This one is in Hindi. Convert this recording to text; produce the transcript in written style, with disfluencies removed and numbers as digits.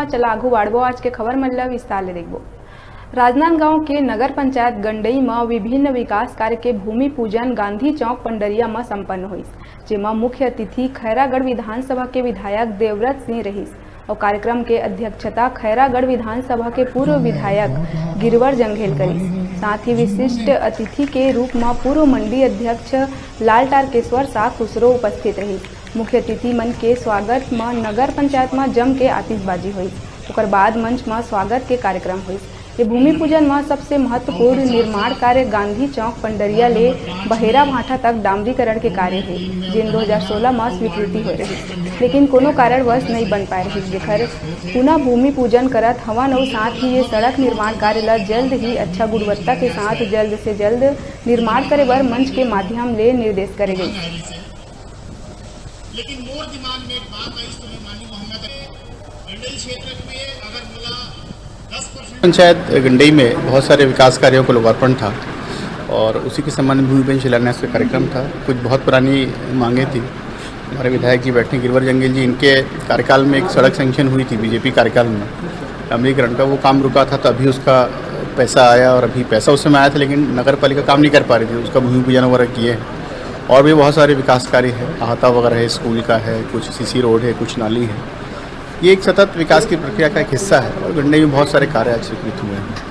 चला आगू बाढ़बो। आज के खबर मतलब विस्तार ले देखबो। राजनांदगांव के नगर पंचायत गंडई में विभिन्न विकास कार्य के भूमि पूजन गांधी चौक पंडरिया में संपन्न हुई, जेमा मुख्य अतिथि खैरागढ़ विधानसभा के विधायक देवव्रत सिंह रहीस और कार्यक्रम के अध्यक्षता खैरागढ़ विधानसभा के पूर्व विधायक गिरवर जंघेल करी। साथ ही विशिष्ट अतिथि के रूप में पूर्व मंडी अध्यक्ष लाल तारकेश्वर शाह खुसरो उपस्थित रही। मुख्य अतिथि मन के स्वागत में नगर पंचायत में जम के आतिशबाजी हुई। उसके बाद मंच में स्वागत के कार्यक्रम हुई। ये भूमि पूजन में सबसे महत्वपूर्ण निर्माण कार्य गांधी चौक पंडरिया ले बहेरा भाटा तक डामरीकरण के कार्य है, जिन 2016 में स्वीकृति हो रही, लेकिन कोनो कारणवश नहीं बन पाए रही, जेकर पुनः भूमि पूजन करत हवन और साथ ही ये सड़क निर्माण कार्य ला जल्द ही अच्छा गुणवत्ता के साथ जल्द से जल्द निर्माण करे बर मंच के माध्यम ले निर्देश करे गई। लेकिन मोर दिमाग में एक बात आई तो माननीय मोहम्मद गंडई क्षेत्र में अगर बोला 10% पंचायत गंडई में बहुत सारे विकास कार्यों को लोकार्पण था और उसी के संबंध में भूमि पूजन शिलान्यास का कार्यक्रम था। कुछ बहुत पुरानी मांगे थी। हमारे विधायक जी बैठे गिरवर जंघेल जी, इनके कार्यकाल में एक सड़क सैंक्शन हुई थी बीजेपी कार्यकाल में, डामरीकरण का। वो काम रुका था तो अभी उसका पैसा आया और अभी पैसा उस समय आया था, लेकिन नगर पालिका काम नहीं कर पा रही थी, उसका भूमि पूजन वगैरह किए हैं। और भी बहुत सारे विकास कार्य है, अहाता वगैरह है, स्कूल का है, कुछ सीसी रोड है, कुछ नाली है। ये एक सतत विकास की प्रक्रिया का एक हिस्सा है और गंडई में बहुत सारे कार्य आज स्वीकृत हुए हैं।